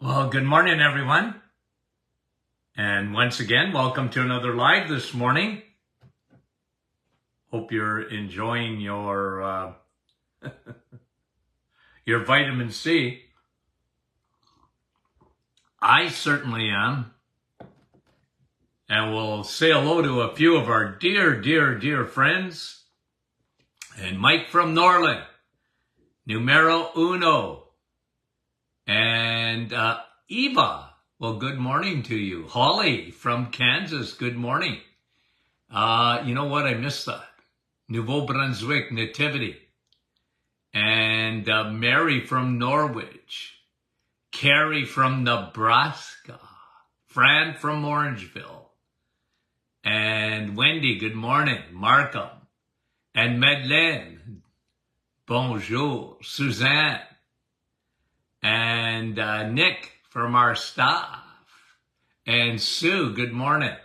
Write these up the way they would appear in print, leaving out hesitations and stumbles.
Well, good morning, everyone. And once again, welcome to another live this morning. Hope you're enjoying your your vitamin C. I certainly am. And we'll say hello to a few of our dear friends. And Mike from Norland, numero uno. And Eva, well, good morning to you. Holly from Kansas, good morning. You know what? I missed that. Nouveau Brunswick, Nativity. And Mary from Norwich. Carrie from Nebraska. Fran from Orangeville. And Wendy, good morning. Markham. And Madeleine, bonjour. Suzanne. And Nick from our staff. And Sue, good morning.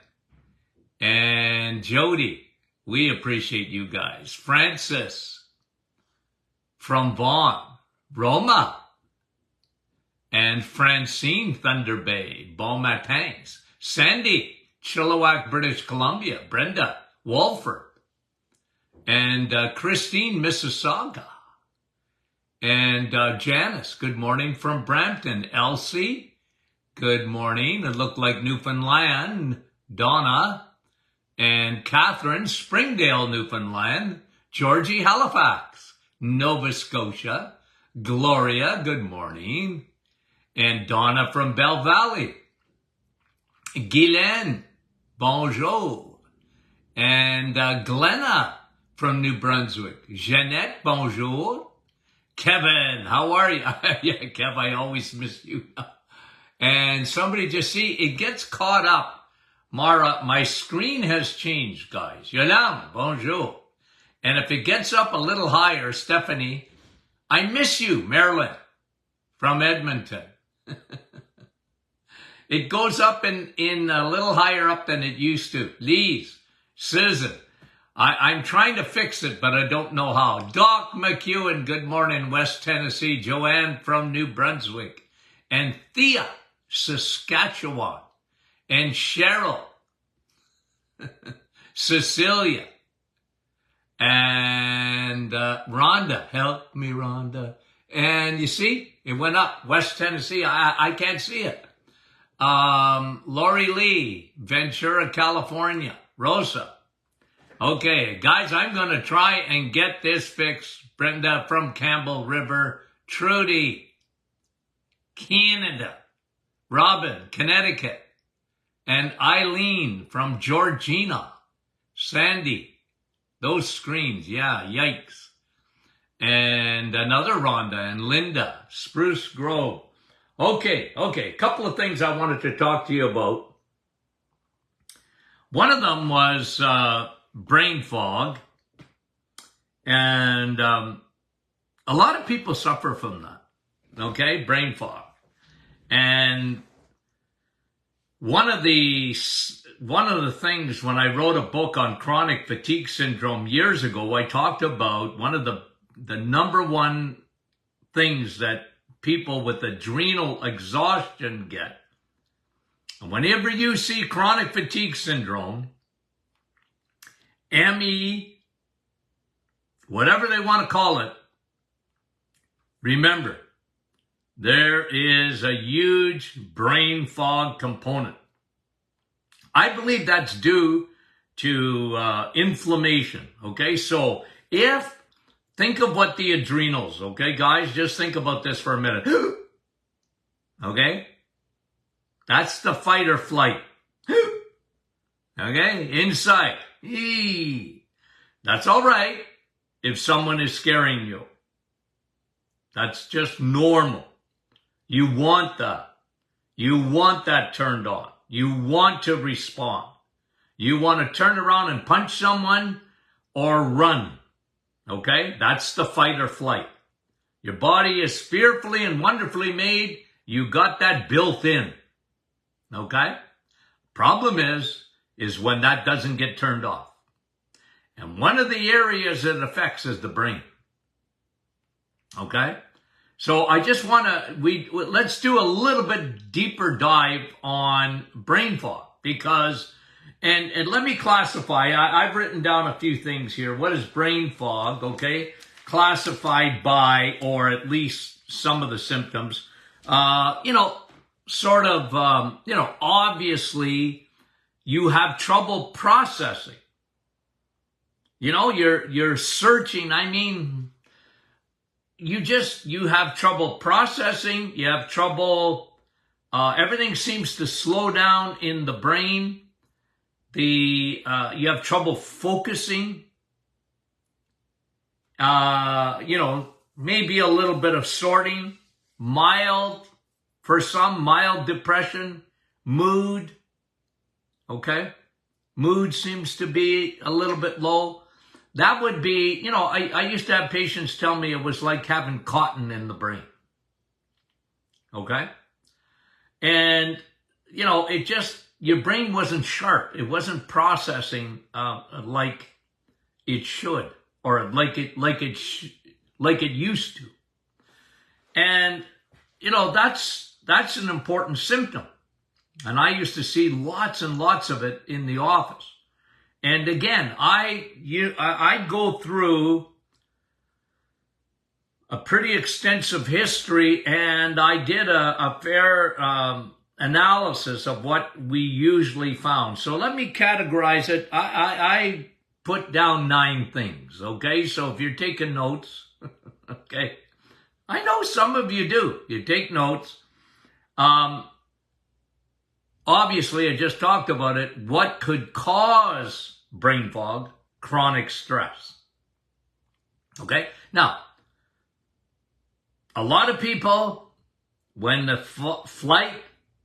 And Jody, we appreciate you guys. Francis from Vaughan. Roma. And Francine, Thunder Bay. Bon matins. Sandy, Chilliwack, British Columbia. Brenda, Walford. And Christine, Mississauga. And Janice, good morning from Brampton. Elsie, good morning. It looked like Newfoundland. Donna and Catherine, Springdale, Newfoundland. Georgie, Halifax, Nova Scotia. Gloria, good morning. And Donna from Bell Valley. Guylaine, bonjour. And Glenna from New Brunswick. Jeanette, bonjour. Kevin, how are you? Yeah, Kev, I always miss you. And somebody just see, it gets caught up. Mara, my screen has changed, guys. Yolande, bonjour. And if it gets up a little higher, Stephanie, I miss you, Marilyn, from Edmonton. It goes up in a little higher up than it used to. Lise, Susan. I'm trying to fix it, but I don't know how. Doc McEwen, good morning, West Tennessee. Joanne from New Brunswick. And Thea, Saskatchewan. And Cheryl. Cecilia. And Rhonda. Help me, Rhonda. And you see, it went up. West Tennessee, I can't see it. Lori Lee, Ventura, California. Rosa. Okay, guys, I'm going to try and get this fixed. Brenda from Campbell River. Trudy, Canada. Robin, Connecticut. And Eileen from Georgina. Sandy, those screens, yeah, yikes. And another Rhonda and Linda, Spruce Grove. Okay, a couple of things I wanted to talk to you about. One of them was brain fog, and a lot of people suffer from that. Okay, brain fog. And one of the things when I wrote a book on chronic fatigue syndrome years ago, I talked about one of the number one things that people with adrenal exhaustion get. And whenever you see chronic fatigue syndrome, ME, whatever they want to call it, remember, there is a huge brain fog component. I believe that's due to inflammation, okay? So think of what the adrenals, okay, guys? Just think about this for a minute. Okay? That's the fight or flight. Okay? Inside. That's all right if someone is scaring you. That's just normal. You want that. You want that turned on. You want to respond. You want to turn around and punch someone or run. Okay? That's the fight or flight. Your body is fearfully and wonderfully made. You got that built in. Okay? Problem is when that doesn't get turned off. And one of the areas it affects is the brain. Okay? So I just want to, let's do a little bit deeper dive on brain fog because, and let me classify, I've written down a few things here. What is brain fog, okay? Classified by, or at least some of the symptoms, obviously you have trouble processing. You're searching, you have trouble processing, you have trouble, everything seems to slow down in the brain, you have trouble focusing, maybe a little bit of sorting, for some, mild depression, mood, okay? Mood seems to be a little bit low. That would be, I used to have patients tell me it was like having cotton in the brain. Okay? And, your brain wasn't sharp. It wasn't processing like it should, or like it used to. And, that's an important symptom. And I used to see lots and lots of it in the office. And again, I go through a pretty extensive history, and I did a fair analysis of what we usually found. So let me categorize it. I put down 9 things, okay? So if you're taking notes, okay? I know some of you do. You take notes. Obviously, I just talked about it. What could cause brain fog? Chronic stress. Okay? Now, a lot of people, when the flight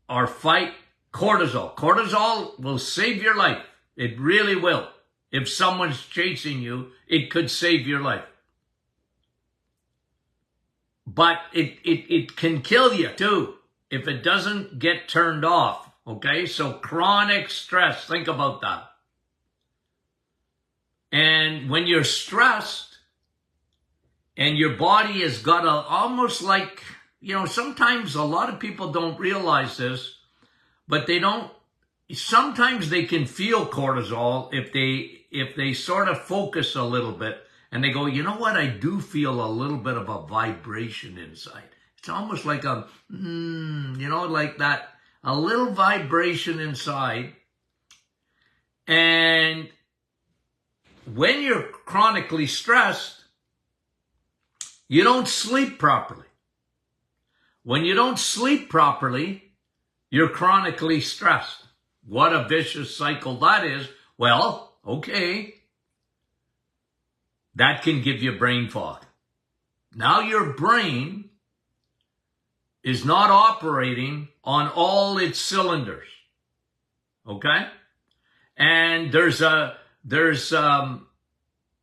or fight, cortisol will save your life. It really will. If someone's chasing you, it could save your life. But it can kill you too if it doesn't get turned off. Okay, so chronic stress, think about that. And when you're stressed and your body has got almost like, sometimes a lot of people don't realize this, but sometimes they can feel cortisol if they sort of focus a little bit and they go, you know what, I do feel a little bit of a vibration inside. It's almost like like that. A little vibration inside. And when you're chronically stressed, you don't sleep properly. When you don't sleep properly, you're chronically stressed. What a vicious cycle that is. Well, okay. That can give you brain fog. Now your brain is not operating on all its cylinders. Okay? And there's a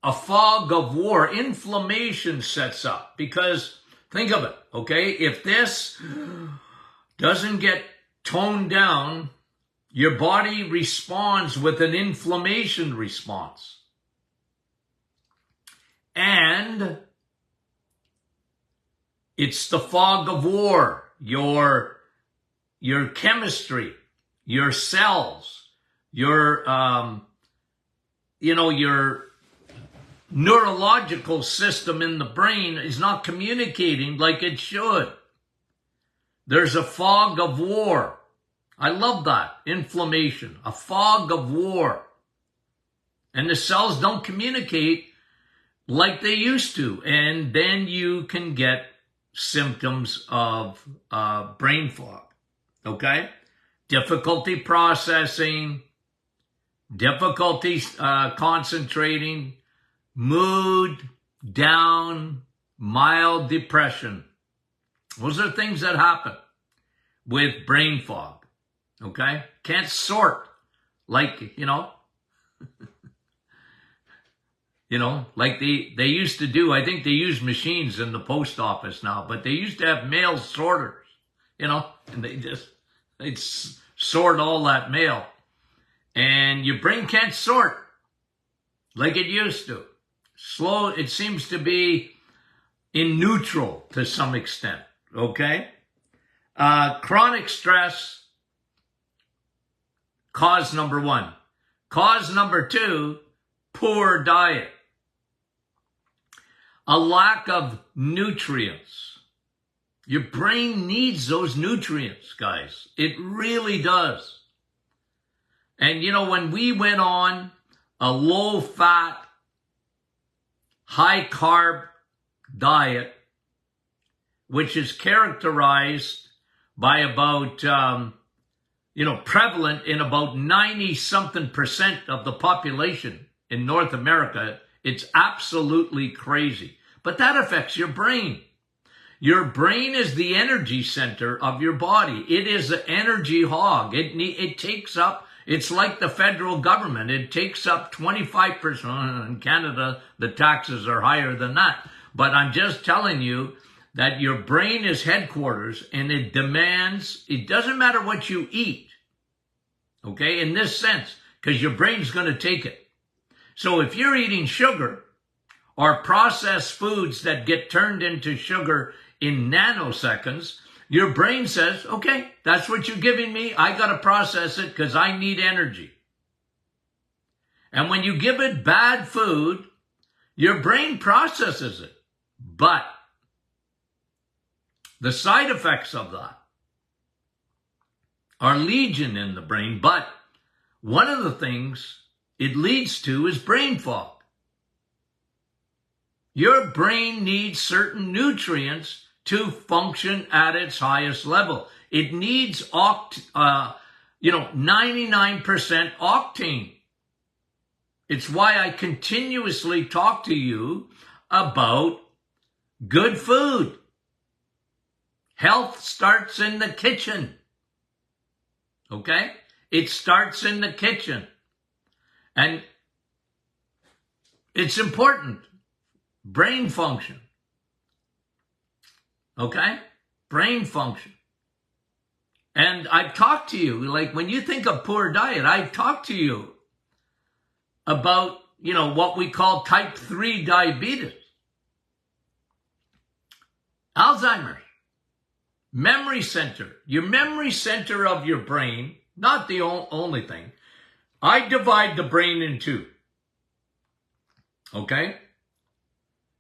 fog of war. Inflammation sets up because think of it, okay? If this doesn't get toned down, your body responds with an inflammation response. And it's the fog of war, your chemistry, your cells, your neurological system in the brain is not communicating like it should. There's a fog of war. I love that. Inflammation, a fog of war. And the cells don't communicate like they used to. And then you can get symptoms of brain fog, okay? Difficulty processing, difficulty concentrating, mood down, mild depression. Those are things that happen with brain fog, okay? Can't sort like, like they used to do. I think they use machines in the post office now, but they used to have mail sorters, and they'd sort all that mail. And your brain can't sort like it used to. Slow, it seems to be in neutral to some extent, okay? Chronic stress, cause number one. Cause number two, poor diet. A lack of nutrients. Your brain needs those nutrients, guys. It really does. And you know, when we went on a low-fat, high-carb diet, which is characterized by about, prevalent in about 90-something% of the population in North America, it's absolutely crazy. But that affects your brain. Your brain is the energy center of your body. It is an energy hog. It takes up, it's like the federal government. It takes up 25%. In Canada, the taxes are higher than that. But I'm just telling you that your brain is headquarters, and it demands, it doesn't matter what you eat, okay, in this sense, because your brain's going to take it. So if you're eating sugar or processed foods that get turned into sugar in nanoseconds, your brain says, okay, that's what you're giving me. I got to process it because I need energy. And when you give it bad food, your brain processes it. But the side effects of that are legion in the brain. But one of the things it leads to is brain fog. Your brain needs certain nutrients to function at its highest level. It needs 99% octane. It's why I continuously talk to you about good food. Health starts in the kitchen. Okay? It starts in the kitchen. And it's important. Brain function. Okay? Brain function. And I've talked to you, like when you think of poor diet, I've talked to you about, what we call type 3 diabetes. Alzheimer's. Memory center. Your memory center of your brain, not the only thing. I divide the brain in two. Okay?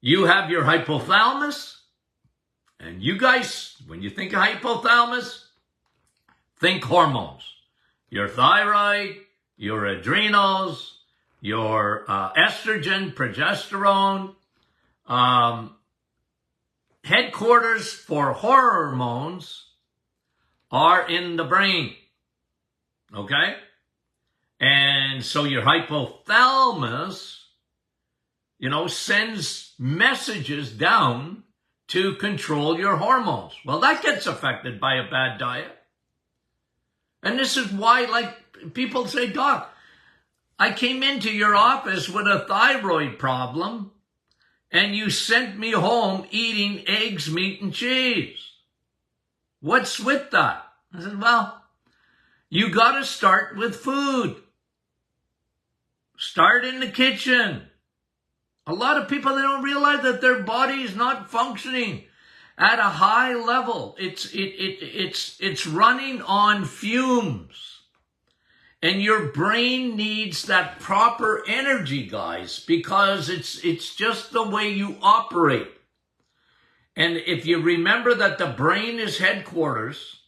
You have your hypothalamus. And you guys, when you think of hypothalamus, think hormones. Your thyroid, your adrenals, your estrogen, progesterone, headquarters for hormones are in the brain. Okay? And so your hypothalamus, sends messages down to control your hormones. Well, that gets affected by a bad diet. And this is why, people say, Doc, I came into your office with a thyroid problem, and you sent me home eating eggs, meat, and cheese. What's with that? I said, well, you got to start with food. Start in the kitchen. A lot of people, they don't realize that their body is not functioning at a high level. It's running on fumes. And your brain needs that proper energy, guys, because it's just the way you operate. And if you remember that the brain is headquarters,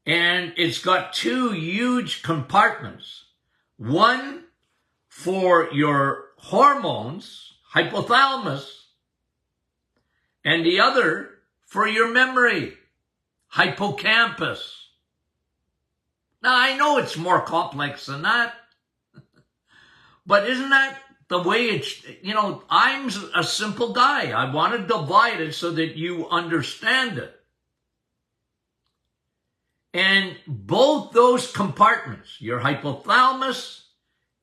and it's got two huge compartments. One for your hormones, hypothalamus, and the other for your memory, hippocampus. Now, I know it's more complex than that, but isn't that the way it's, I'm a simple guy. I want to divide it so that you understand it. And both those compartments, your hypothalamus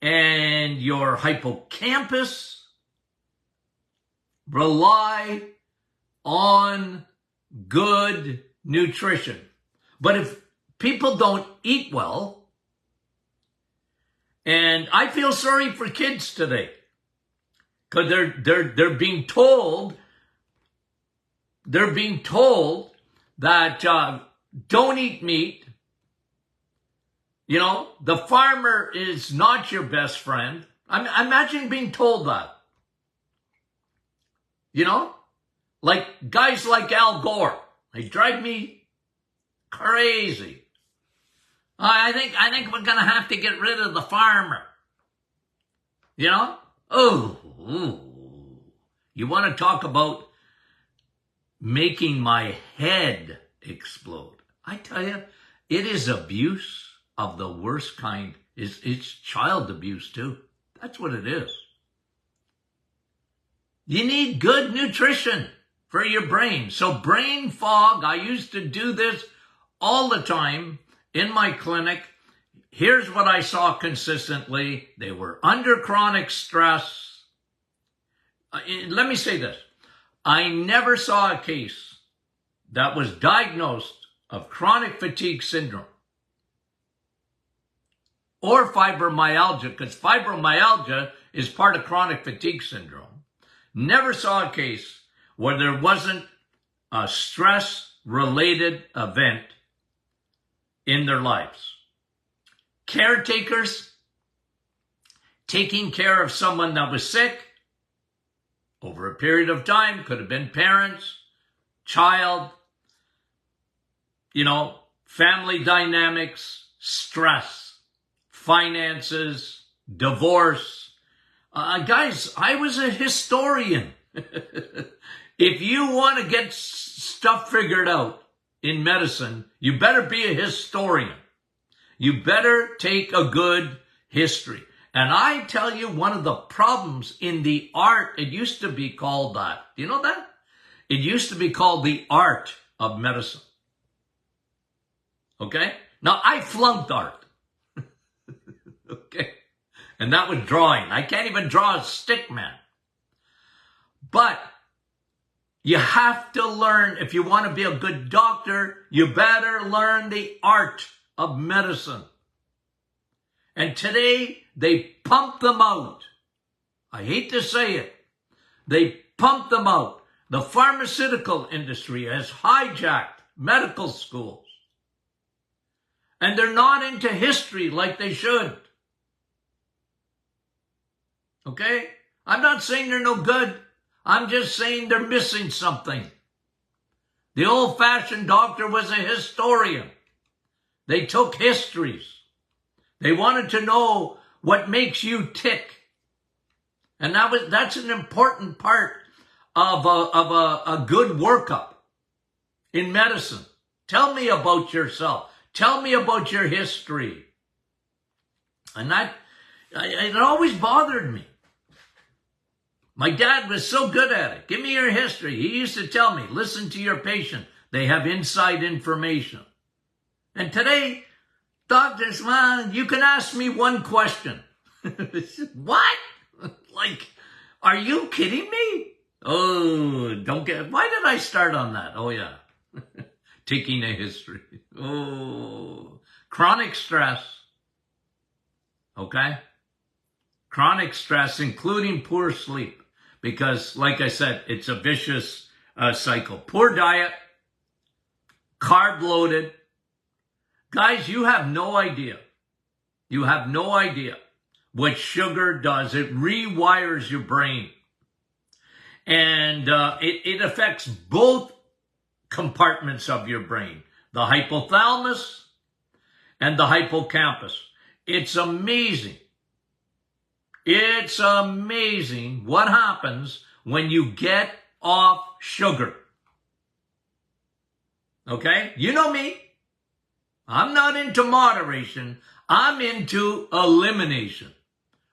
and your hippocampus, rely on good nutrition. But if people don't eat well, and I feel sorry for kids today. Because they're being told that don't eat meat. You know, the farmer is not your best friend. Imagine being told that. You know, like guys like Al Gore, they drive me crazy. I think we're gonna have to get rid of the farmer. You know? Oh, you want to talk about making my head explode? I tell you, it is abuse of the worst kind. It's child abuse too. That's what it is. You need good nutrition for your brain. So brain fog, I used to do this all the time in my clinic. Here's what I saw consistently. They were under chronic stress. Let me say this. I never saw a case that was diagnosed of chronic fatigue syndrome or fibromyalgia, because fibromyalgia is part of chronic fatigue syndrome. Never saw a case where there wasn't a stress-related event in their lives. Caretakers taking care of someone that was sick over a period of time, could have been parents, child, you know, family dynamics, stress, finances, divorce. Guys, I was a historian. If you want to get stuff figured out in medicine, you better be a historian. You better take a good history. And I tell you, one of the problems in the art, it used to be called that. Do you know that? It used to be called the art of medicine. Okay? Now, I flunked art. Okay? And that was drawing. I can't even draw a stick man. But you have to learn, if you want to be a good doctor, you better learn the art of medicine. And today, they pump them out. I hate to say it. They pump them out. The pharmaceutical industry has hijacked medical schools. And they're not into history like they should. Okay? I'm not saying they're no good. I'm just saying they're missing something. The old-fashioned doctor was a historian. They took histories. They wanted to know what makes you tick. And that's an important part of a good workup in medicine. Tell me about yourself. Tell me about your history. And it always bothered me. My dad was so good at it. Give me your history. He used to tell me, listen to your patient. They have inside information. And today, doctors, man, you can ask me one question. What? Like, are you kidding me? Oh, why did I start on that? Oh, yeah. Taking a history. Oh, chronic stress. Okay? Chronic stress, including poor sleep. Because, like I said, it's a vicious cycle. Poor diet, carb-loaded. Guys, you have no idea. You have no idea what sugar does. It rewires your brain. And it affects both compartments of your brain, the hypothalamus and the hippocampus. It's amazing. It's amazing what happens when you get off sugar. Okay? You know me. I'm not into moderation. I'm into elimination.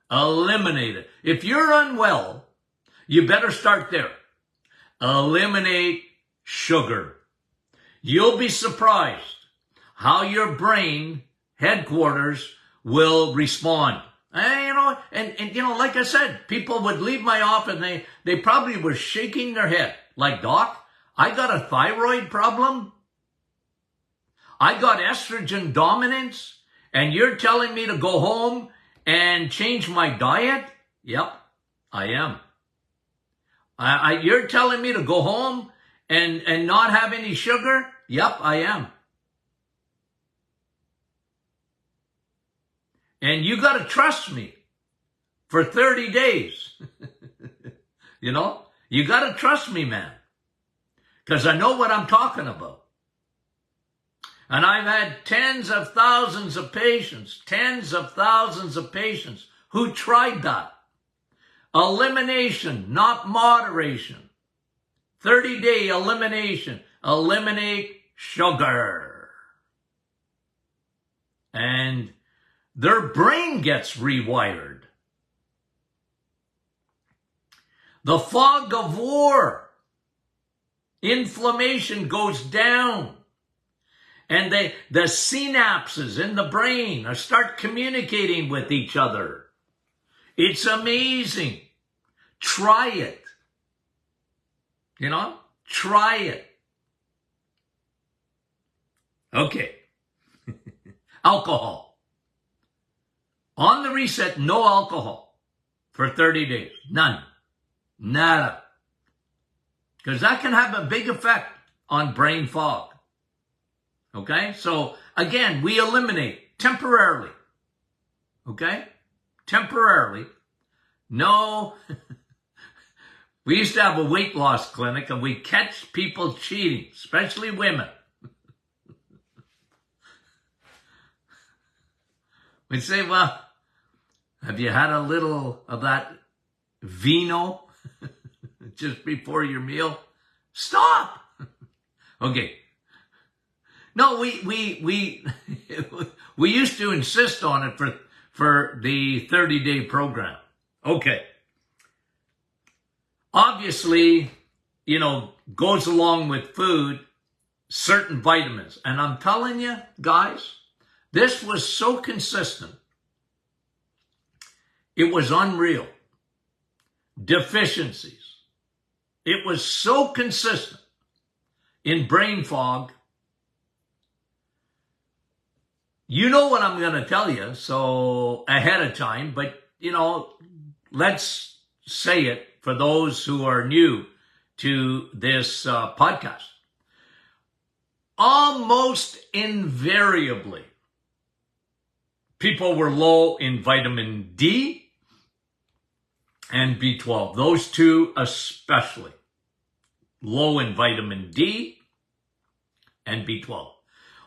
Eliminate it. If you're unwell, you better start there. Eliminate sugar. You'll be surprised how your brain headquarters will respond. And like I said, people would leave my office and they probably were shaking their head. Like, Doc, I got a thyroid problem. I got estrogen dominance. And you're telling me to go home and change my diet? Yep, I am. You're telling me to go home and not have any sugar? Yep, I am. And you got to trust me for 30 days. You know, you got to trust me, man, because I know what I'm talking about. And I've had tens of thousands of patients who tried that. Elimination, not moderation. 30-day elimination. Eliminate sugar. And their brain gets rewired. The fog of war. Inflammation goes down. And the synapses in the brain start communicating with each other. It's amazing. Try it. You know, try it. Okay. Alcohol. On the reset, no alcohol for 30 days. None. Nada. Because that can have a big effect on brain fog. Okay? So, again, we eliminate temporarily. Okay? Temporarily. No. We used to have a weight loss clinic and we catch people cheating, especially women. We'd say, well, have you had a little of that vino just before your meal? Stop. Okay. No, we used to insist on it for the 30-day program. Okay. Obviously, you know, goes along with food, certain vitamins. And I'm telling you, guys, this was so consistent. It was unreal. Deficiencies. It was so consistent in brain fog. You know what I'm going to tell you, so ahead of time, but, you know, let's say it for those who are new to this podcast. Almost invariably, people were low in vitamin D and B12. Those two especially. Low in vitamin D and B12.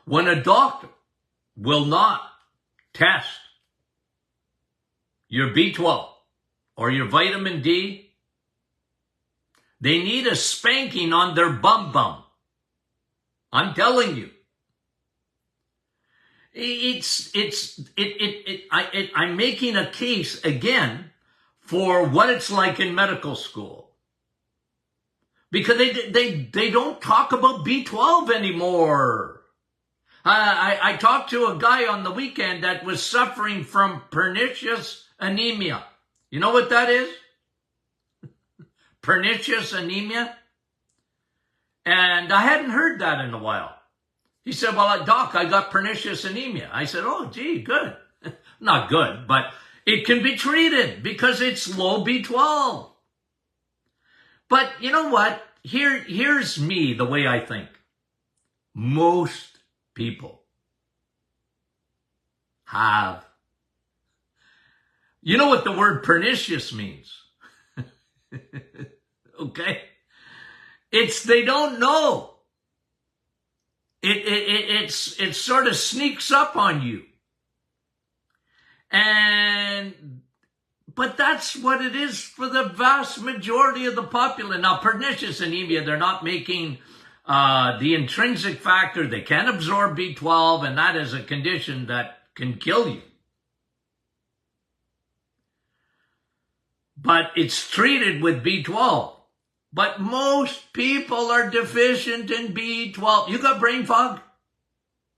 When a doctor will not test your B12 or your vitamin D, they need a spanking on their bum. I'm telling you. I'm making a case again for what it's like in medical school. Because they don't talk about B12 anymore. I talked to a guy on the weekend that was suffering from pernicious anemia. You know what that is? Pernicious anemia? And I hadn't heard that in a while. He said, well, doc, I got pernicious anemia. I said, oh, gee, good. Not good, but it can be treated because it's low B12. But you know what? Here's me, the way I think. Most people have. You know what the word pernicious means? Okay? It's they don't know. It sort of sneaks up on you. But that's what it is for the vast majority of the population. Now, pernicious anemia, they're not making the intrinsic factor. They can't absorb B12, and that is a condition that can kill you. But it's treated with B12. But most people are deficient in B12. You got brain fog?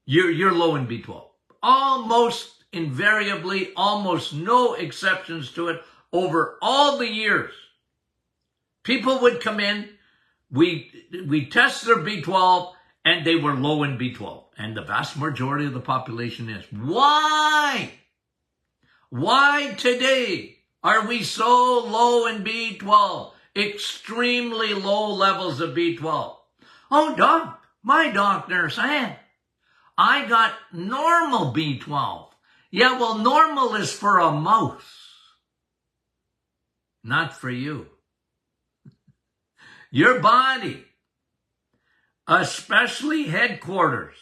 You're low in B12. Almost invariably, almost no exceptions to it over all the years. People would come in, we test their B12, and they were low in B12. And the vast majority of the population is. Why? Why today are we so low in B12? extremely low levels of B12. Oh, doc, my doctor said I got normal B12. Yeah, well, normal is for a mouse, not for you. Your body, especially headquarters,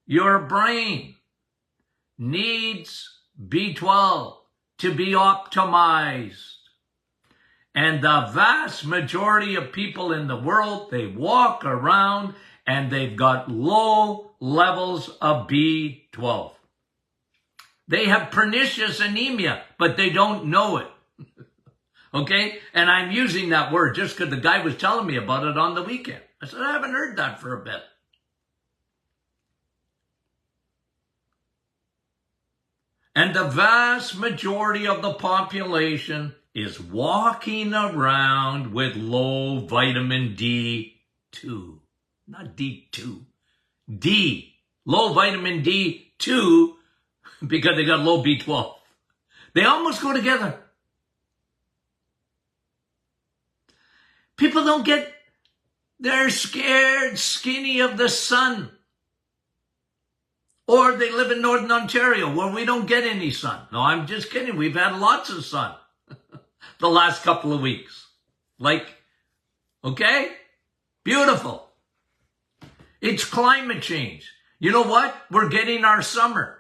your brain, needs B12 to be optimized. And the vast majority of people in the world, they walk around and they've got low levels of B12. They have pernicious anemia, but they don't know it. Okay? And I'm using that word just because the guy was telling me about it on the weekend. I said, I haven't heard that for a bit. And the vast majority of the population is walking around with low vitamin D2. Not D2. D. Low vitamin D2 because they got low B12. They almost go together. People don't get, they're scared, skinny of the sun. Or they live in Northern Ontario where we don't get any sun. No, I'm just kidding. We've had lots of sun the last couple of weeks. Like, okay? Beautiful. It's climate change. You know what? We're getting our summer.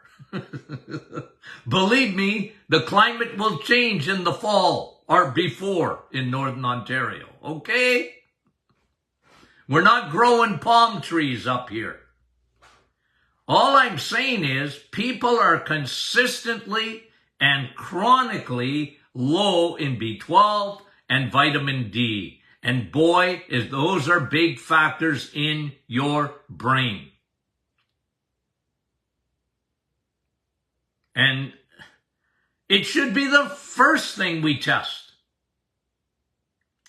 Believe me, the climate will change in the fall or before in Northern Ontario. Okay? We're not growing palm trees up here. All I'm saying is people are consistently and chronically low in B12 and vitamin D. And boy, those are big factors in your brain. And it should be the first thing we test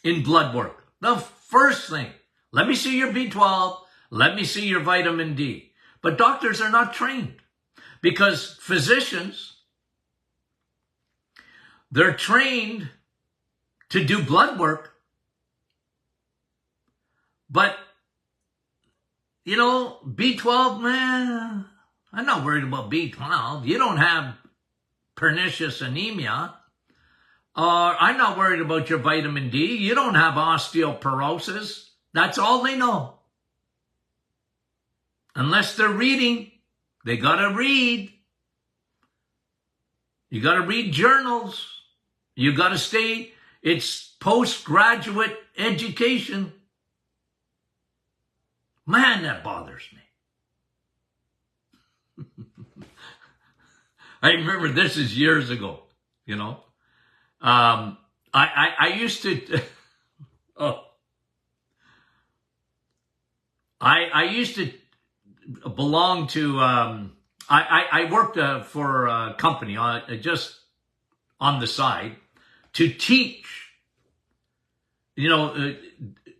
in blood work. The first thing. Let me see your B12. Let me see your vitamin D. But doctors are not trained because physicians, they're trained to do blood work. But, you know, B12, man, I'm not worried about B12. You don't have pernicious anemia. Or I'm not worried about your vitamin D. You don't have osteoporosis. That's all they know. Unless they're reading, they got to read. You got to read journals. You got to stay. It's postgraduate education. Man, that bothers me. I remember this is years ago, you know. I used to, I used to belong to, I worked for a company just on the side to teach, you know,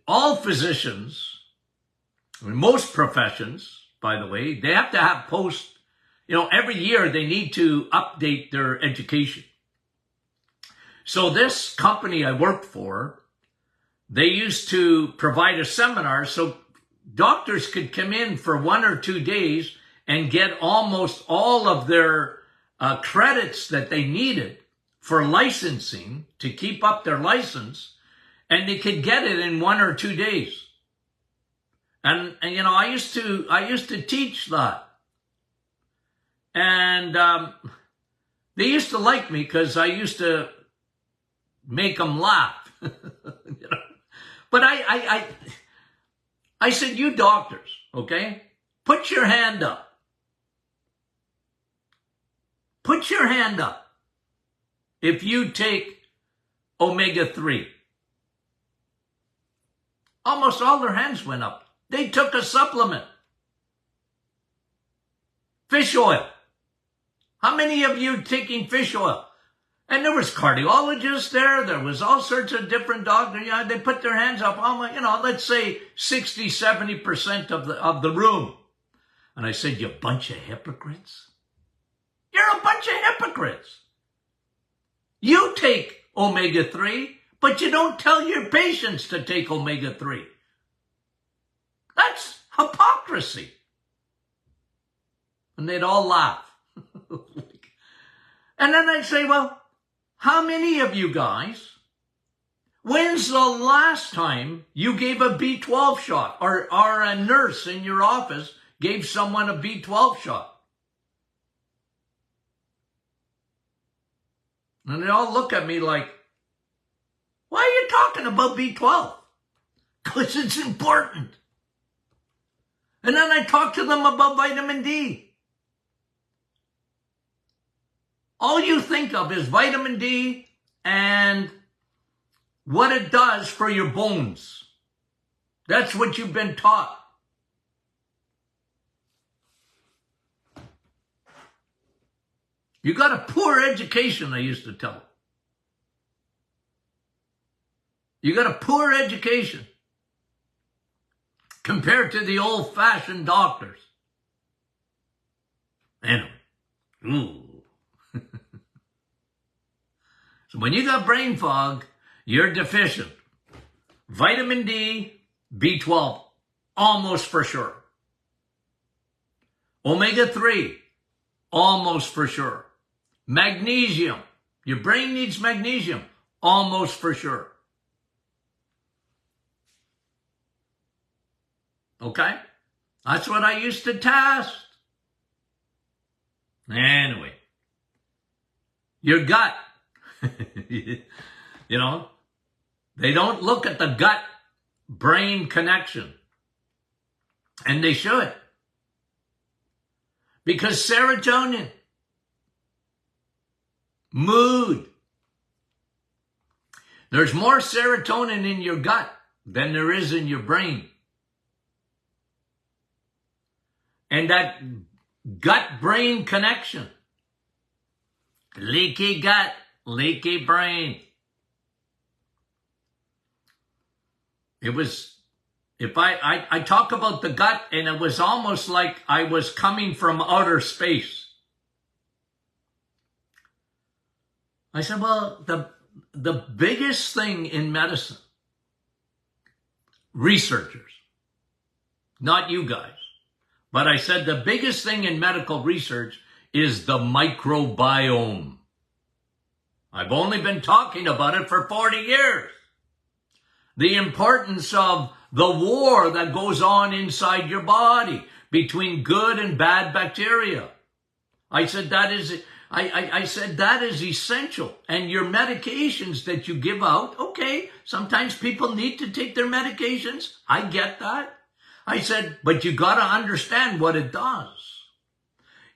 all physicians, most professions, by the way, they have to have every year they need to update their education. So this company I worked for, they used to provide a seminar so doctors could come in for 1 or 2 days and get almost all of their credits that they needed for licensing to keep up their license, and they could get it in 1 or 2 days. And you know, I used to teach that, and they used to like me because I used to make them laugh. You know? But I said, you doctors, okay, put your hand up. Put your hand up if you take omega-3. Almost all their hands went up. They took a supplement. Fish oil. How many of you taking fish oil? And there was cardiologists there. There was all sorts of different doctors. Yeah, they put their hands up. You know, let's say 60, 70% of the room. And I said, you bunch of hypocrites. You're a bunch of hypocrites. You take omega-3, but but you don't tell your patients to take omega-3. That's hypocrisy. And they'd all laugh. And then I'd say, well, how many of you guys, when's the last time you gave a B12 shot, or a nurse in your office gave someone a B12 shot? And they all look at me like, why are you talking about B12? Because it's important. And then I talk to them about vitamin D. All you think of is vitamin D and what it does for your bones. That's what you've been taught. You got a poor education, I used to tell them. You got a poor education compared to the old-fashioned doctors. Anyway, ooh. So when you got brain fog, you're deficient. Vitamin D, B12, almost for sure. Omega-3, almost for sure. Magnesium, your brain needs magnesium, almost for sure. Okay? That's what I used to test. Anyway, your gut. You know, they don't look at the gut-brain connection. And they should. Because serotonin, mood, there's more serotonin in your gut than there is in your brain. And that gut-brain connection, leaky gut, leaky brain. It was, if I talk about the gut, and it was almost like I was coming from outer space. I said, well, the biggest thing in medicine, researchers, not you guys, but I said the biggest thing in medical research is the microbiome. I've only been talking about it for 40 years. The importance of the war that goes on inside your body between good and bad bacteria. I said that is essential. And your medications that you give out, okay, sometimes people need to take their medications. I get that. I said, but you got to understand what it does.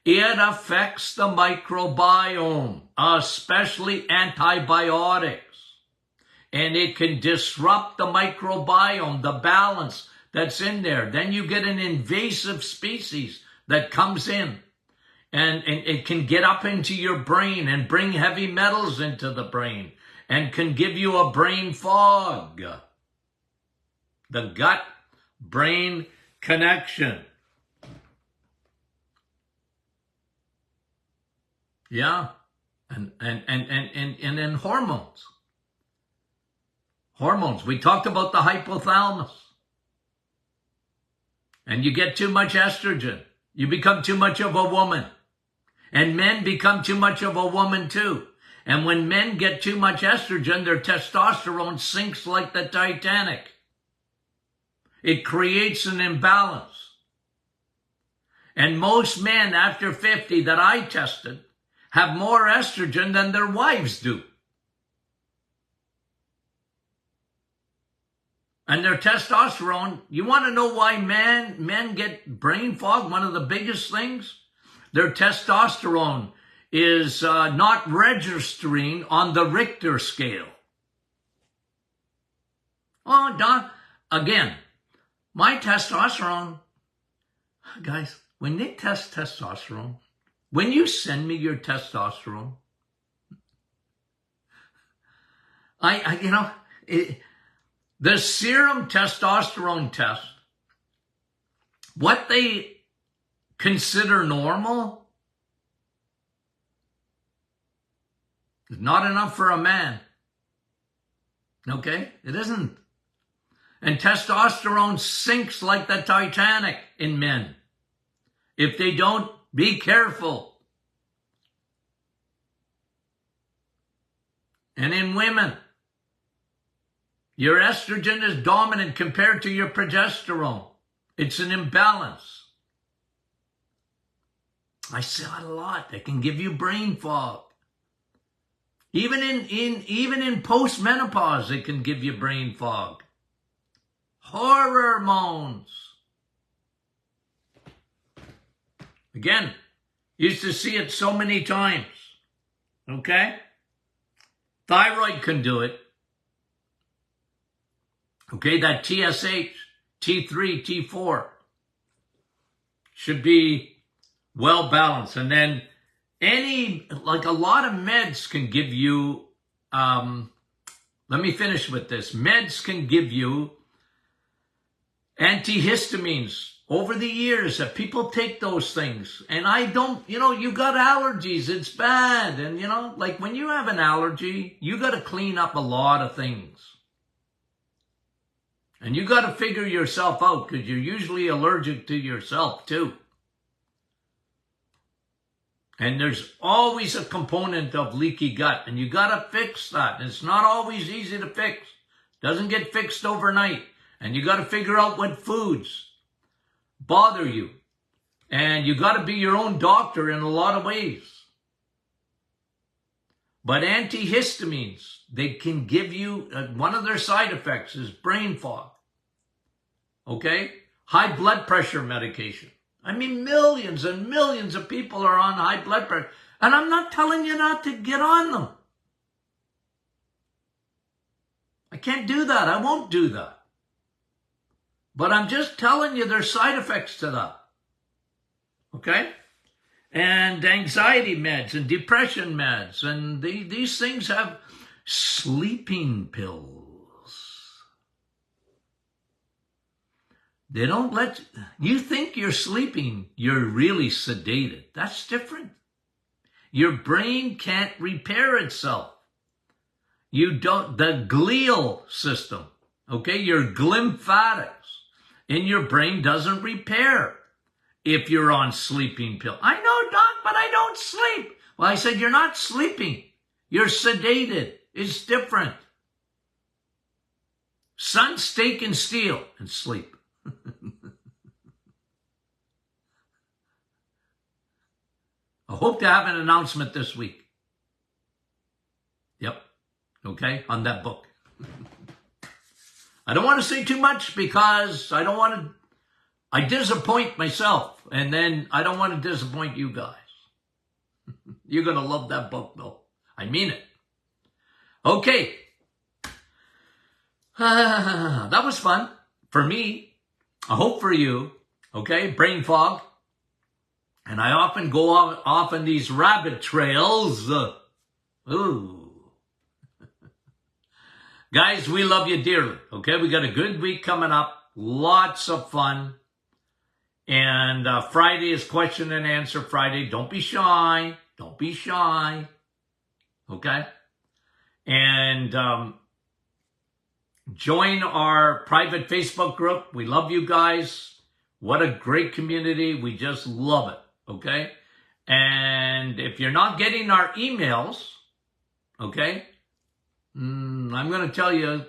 It affects the microbiome, especially antibiotics. And it can disrupt the microbiome, the balance that's in there. Then you get an invasive species that comes in. And it can get up into your brain and bring heavy metals into the brain. And can give you a brain fog. The gut-brain connection. Yeah, and then hormones. Hormones. We talked about the hypothalamus. And you get too much estrogen. You become too much of a woman. And men become too much of a woman too. And when men get too much estrogen, their testosterone sinks like the Titanic. It creates an imbalance. And most men after 50 that I tested have more estrogen than their wives do. And their testosterone, you want to know why men get brain fog? One of the biggest things, their testosterone is not registering on the Richter scale. Oh, Don, again, my testosterone, guys, when they test testosterone, when you send me your testosterone, the serum testosterone test, what they consider normal is not enough for a man. Okay? It isn't. And testosterone sinks like the Titanic in men. If they don't, be careful. And in women, your estrogen is dominant compared to your progesterone. It's an imbalance. I saw it a lot. It can give you brain fog. Even in post-menopause, it can give you brain fog. Hormones. Again, used to see it so many times. Okay? Thyroid can do it. Okay, that TSH, T3, T4 should be well balanced. And then like a lot of meds can give you, let me finish with this. Meds can give you antihistamines. Over the years that people take those things, and I don't, you got allergies, it's bad. And like when you have an allergy, you got to clean up a lot of things. And you got to figure yourself out because you're usually allergic to yourself too. And there's always a component of leaky gut, and you got to fix that. And it's not always easy to fix. Doesn't get fixed overnight. And you got to figure out what foods bother you. And you got to be your own doctor in a lot of ways. But antihistamines, they can give you, one of their side effects is brain fog. Okay? High blood pressure medication. I mean, millions and millions of people are on high blood pressure. And I'm not telling you not to get on them. I can't do that. I won't do that. But I'm just telling you there's side effects to that. Okay? And anxiety meds and depression meds. And these things have sleeping pills. They don't let you think you're sleeping. You're really sedated. That's different. Your brain can't repair itself. The glial system, okay, your glymphatics in your brain doesn't repair if you're on sleeping pill. I know, doc, but I don't sleep. Well, I said, you're not sleeping. You're sedated. It's different. Sun, steak, and steel and sleep. I hope to have an announcement this week. Yep. Okay, on that book. I don't want to say too much because I disappoint myself, and then I don't want to disappoint you guys. You're going to love that book, though. I mean it. Okay. That was fun for me. I hope for you. Okay, brain fog. And I often go off on these rabbit trails. Ooh. Guys, we love you dearly, okay? We got a good week coming up. Lots of fun. And Friday is question and answer Friday. Don't be shy. Don't be shy. Okay? And join our private Facebook group. We love you guys. What a great community. We just love it, okay? And if you're not getting our emails, okay? I'm going to tell you,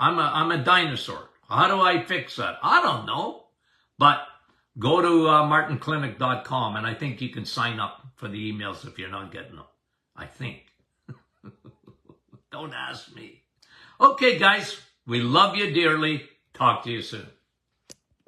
I'm a dinosaur. How do I fix that? I don't know. But go to martinclinic.com, and I think you can sign up for the emails if you're not getting them. I think. Don't ask me. Okay, guys. We love you dearly. Talk to you soon.